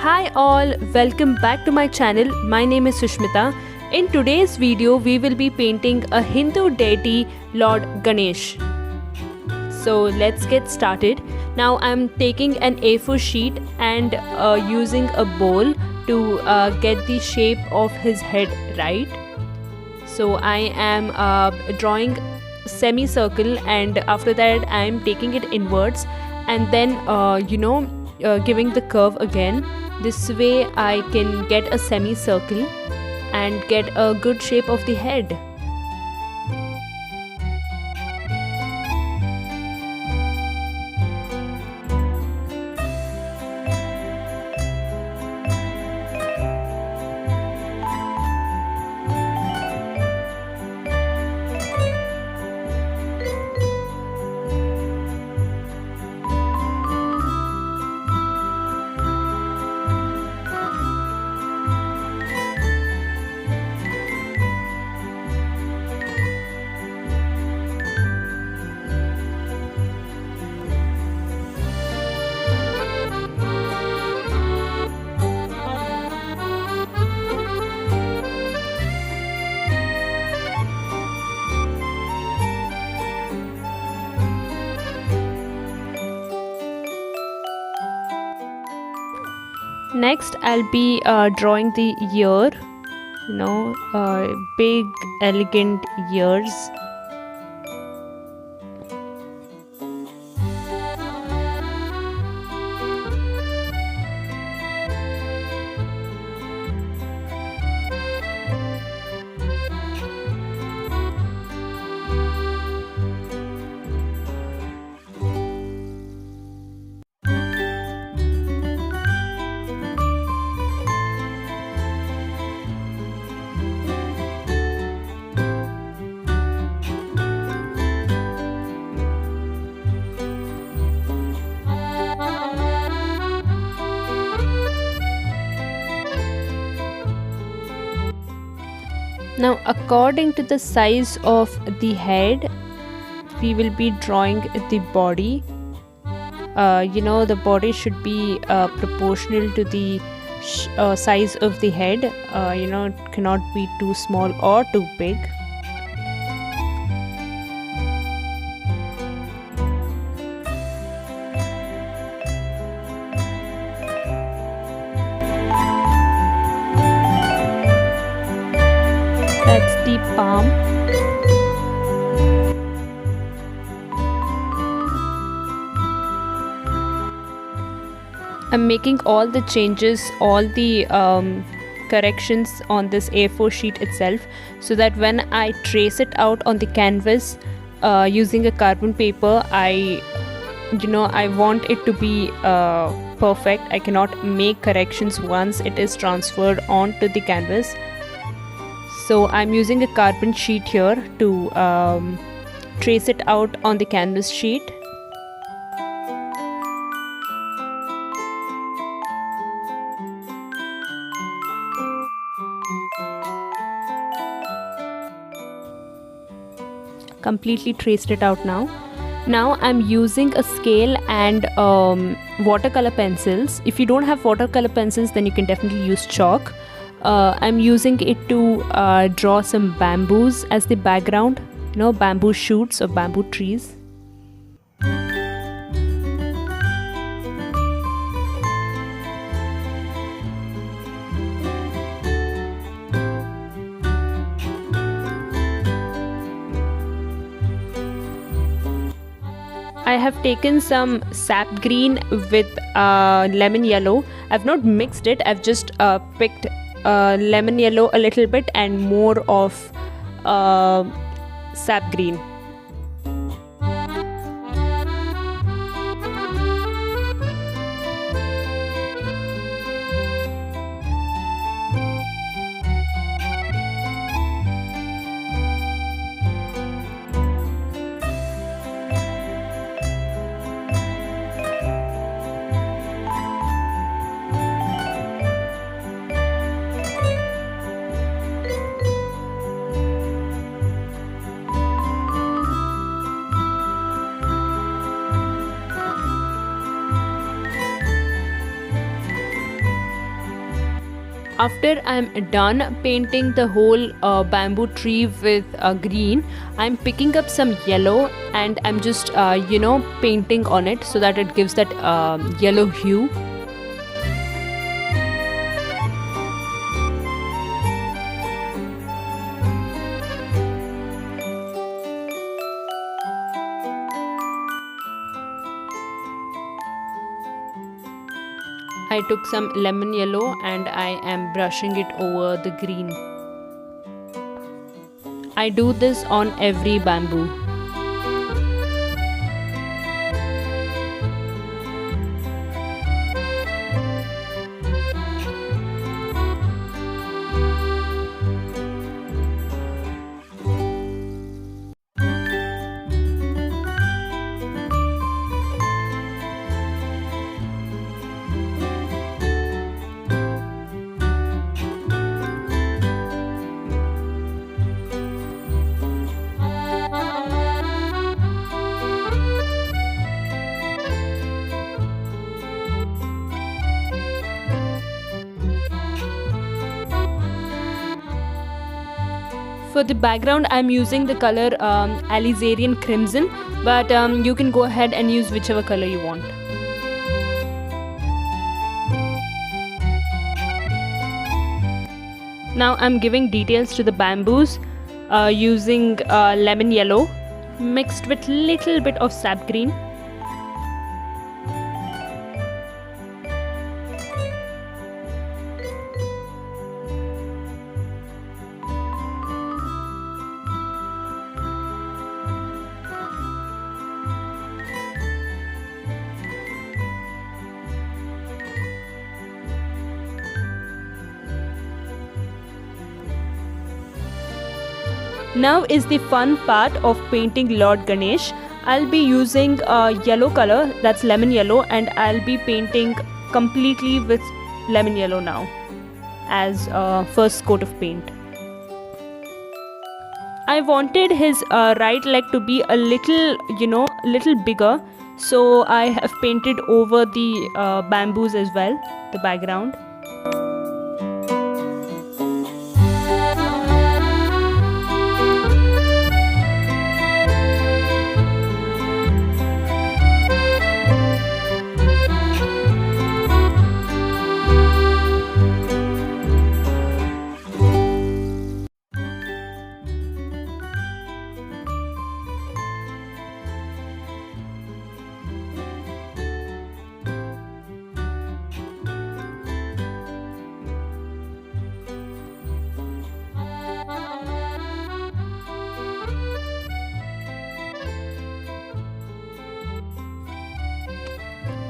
Hi all, welcome back to my channel. My name is Sushmita. In today's video, we will be painting a Hindu deity, Lord Ganesh. So let's get started. Now I'm taking an A4 sheet and using a bowl to get the shape of his head right. So I am drawing semicircle, and after that I am taking it inwards and then giving the curve again. This way I can get a semicircle and get a good shape of the head. Next I'll be drawing the ear, big elegant ears. Now according to the size of the head, we will be drawing the body. The body should be proportional to the size of the head. It cannot be too small or too big. That's the palm. I'm making all the changes, all the corrections on this A4 sheet itself, so that when I trace it out on the canvas using a carbon paper, I want it to be perfect. I cannot make corrections once it is transferred onto the canvas. So I'm using a carbon sheet here to trace it out on the canvas sheet. Completely traced it out now. Now I'm using a scale and watercolor pencils. If you don't have watercolor pencils, then you can definitely use chalk. I'm using it to draw some bamboos as the background, bamboo shoots or bamboo trees. I have taken some sap green with lemon yellow. I've not mixed it, I've just picked lemon yellow a little bit and more of sap green. After I'm done painting the whole bamboo tree with green, I'm picking up some yellow and I'm just painting on it so that it gives that yellow hue. I took some lemon yellow and I am brushing it over the green. I do this on every bamboo. For the background, I'm using the color Alizarian Crimson, but you can go ahead and use whichever color you want. Now I'm giving details to the bamboos using lemon yellow mixed with little bit of sap green. Now is the fun part of painting Lord Ganesh. I'll be using yellow color, that's lemon yellow, and I'll be painting completely with lemon yellow now as first coat of paint. I wanted his right leg to be a little bigger, so I have painted over the bamboos as well, the background.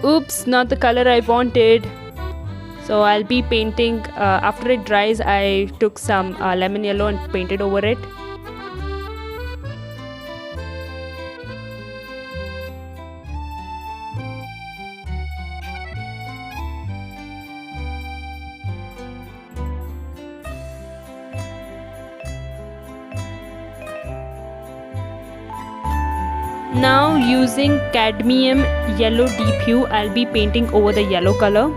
Oops, not the color I wanted. So I'll be painting, after it dries, I took some lemon yellow and painted over it. Now using cadmium yellow deep hue, I'll be painting over the yellow color.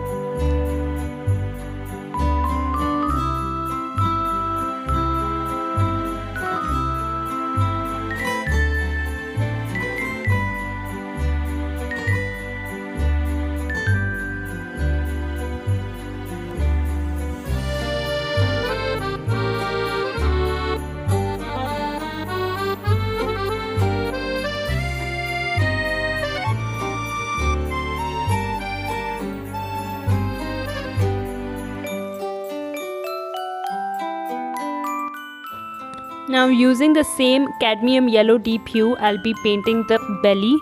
Now using the same cadmium yellow deep hue, I'll be painting the belly.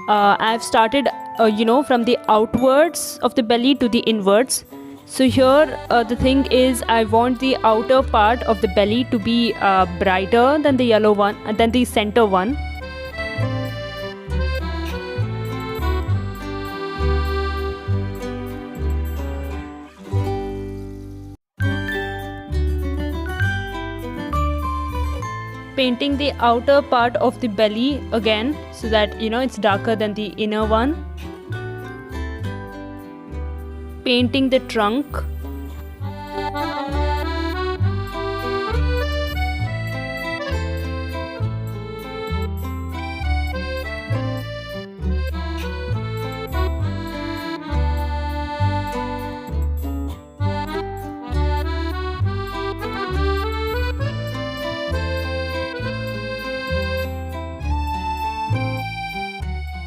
I've started from the outwards of the belly to the inwards. So here the thing is, I want the outer part of the belly to be brighter than the yellow one, than the center one. Painting the outer part of the belly again so that it's darker than the inner one. Painting the trunk.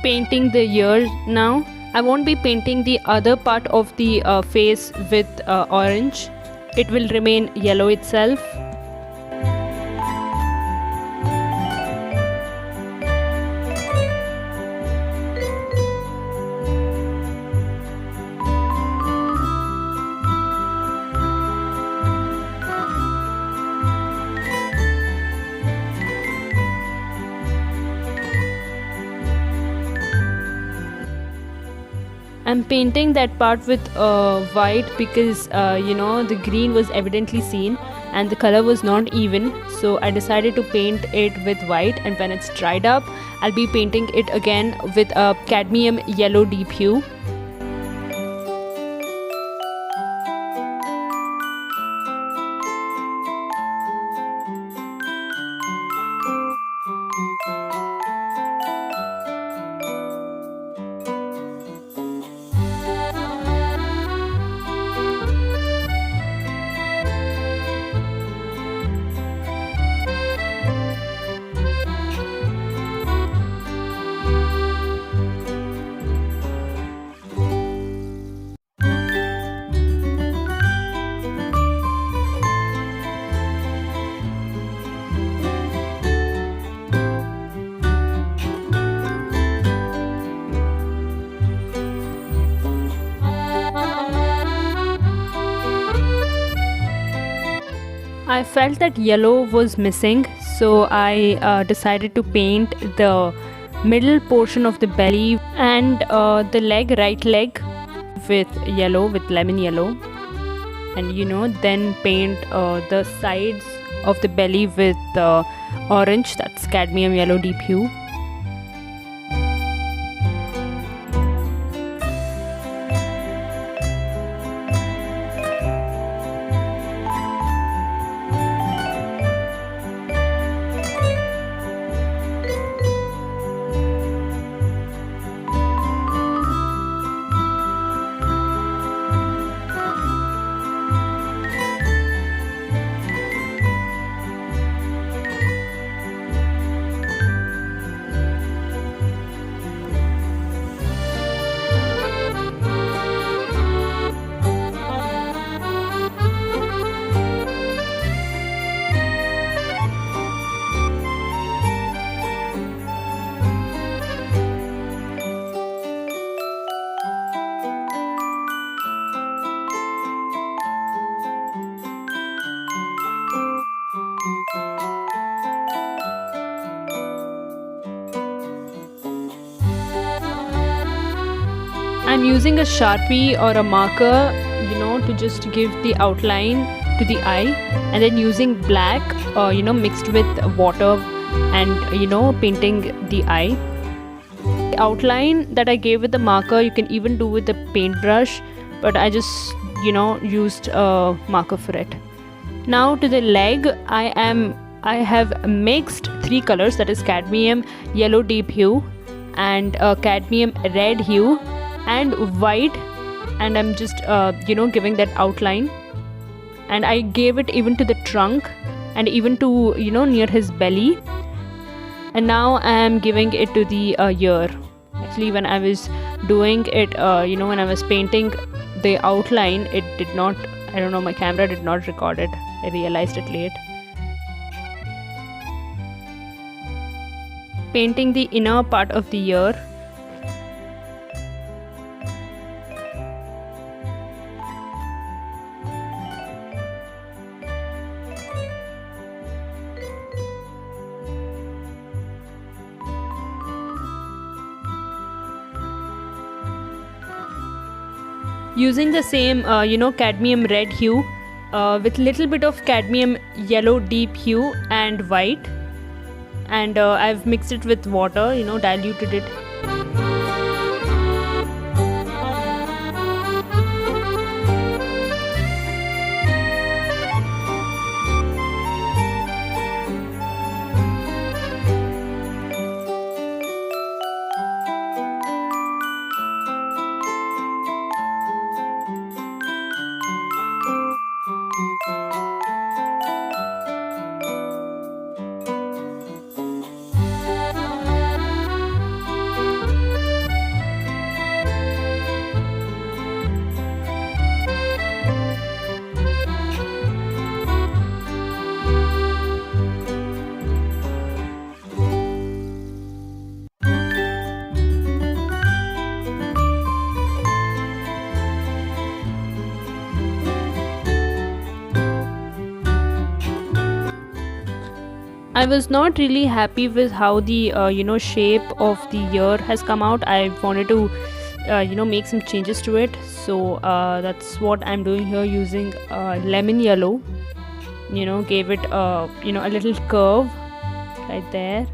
painting the ear now. I won't be painting the other part of the face with orange. It will remain yellow itself. I'm painting that part with white because the green was evidently seen and the color was not even, so I decided to paint it with white, and when it's dried up I'll be painting it again with a cadmium yellow deep hue. I felt that yellow was missing, so I decided to paint the middle portion of the belly and the leg, right leg, with yellow, with lemon yellow, and then paint the sides of the belly with orange, that's cadmium yellow deep hue. I'm using a Sharpie or a marker, to just give the outline to the eye, and then using black, mixed with water and, painting the eye. The outline that I gave with the marker, you can even do with the paintbrush, but I just, used a marker for it. Now to the leg, I have mixed 3 colors, that is cadmium yellow deep hue and cadmium red hue and white, and I'm just giving that outline, and I gave it even to the trunk and even to near his belly, and now I am giving it to the ear. Actually, when I was doing it, when I was painting the outline, it did not, I don't know, my camera did not record it. I realized it late. Painting the inner part of the ear. Using the same cadmium red hue with little bit of cadmium yellow deep hue and white, and I've mixed it with water, diluted it. I was not really happy with how the shape of the ear has come out. I wanted to make some changes to it. So that's what I'm doing here, using lemon yellow. Gave it a little curve right there.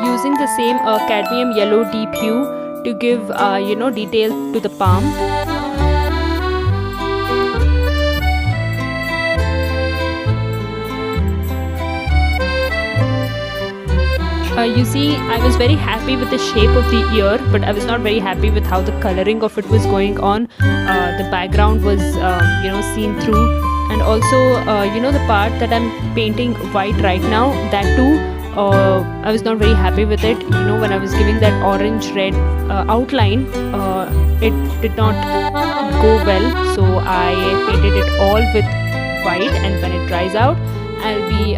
Using the same cadmium yellow deep hue to give detail to the palm. You see, I was very happy with the shape of the ear, but I was not very happy with how the coloring of it was going on. The background was seen through, and also the part that I'm painting white right now, that too I was not very happy with it. When I was giving that orange red outline, it did not go well, so I painted it all with white, and when it dries out, I'll be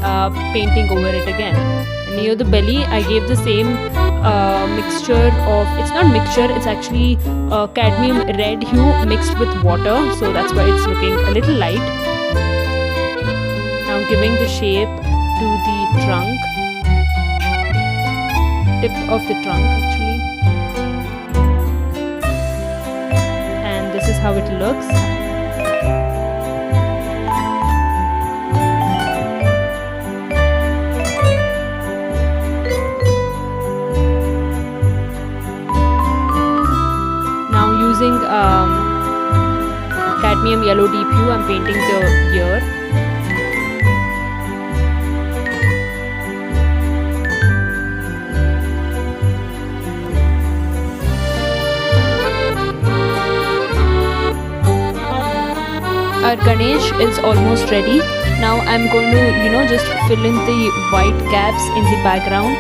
painting over it again. And near the belly, I gave the same mixture of, it's not mixture, it's actually cadmium red hue mixed with water, so that's why it's looking a little light. Now giving the shape to the trunk, tip of the trunk actually, and this is how it looks. Now using cadmium yellow deep hue, I'm painting the ear. Our Ganesh is almost ready. Now I'm going to just fill in the white gaps in the background.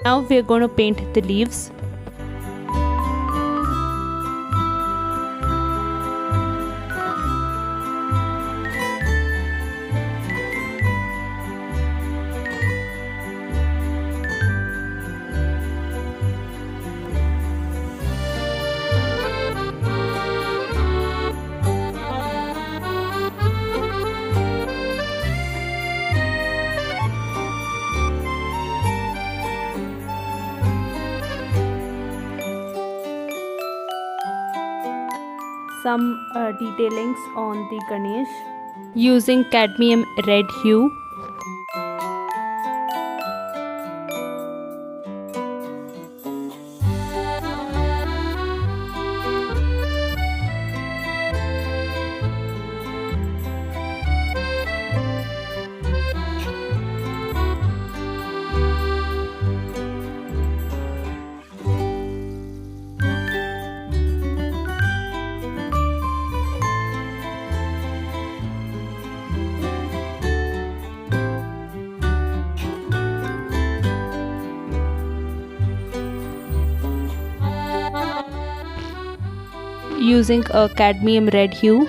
Now we are going to paint the leaves. some detailings on the Ganesh using cadmium red hue. Using a cadmium red hue.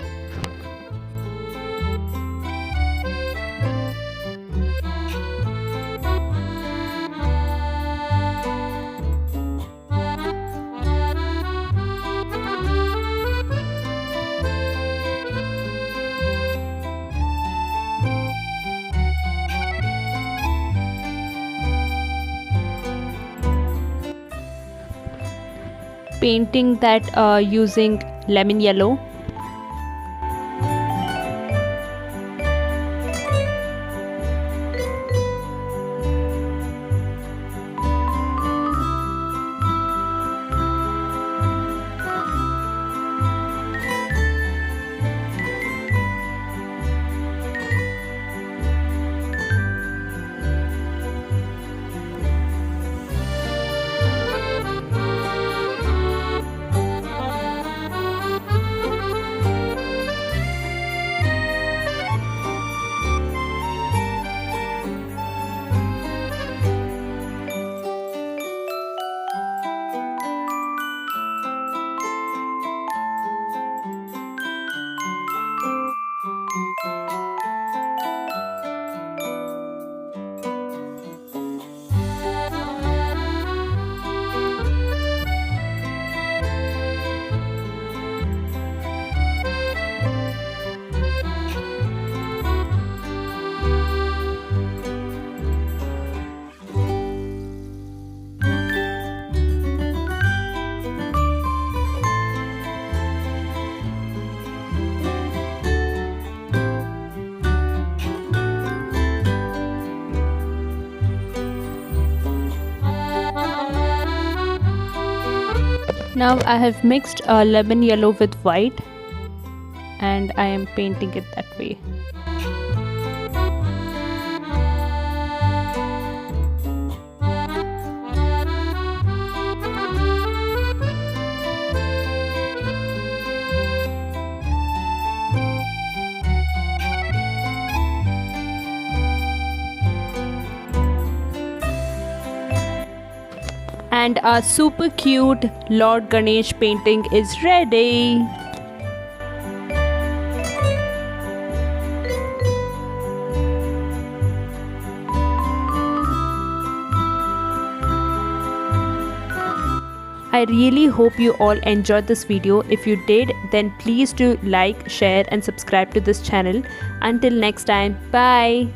Painting that using lemon yellow. Now I have mixed lemon yellow with white and I am painting it that way. And our super cute Lord Ganesh painting is ready. I really hope you all enjoyed this video. If you did, then please do like, share and subscribe to this channel. Until next time, bye.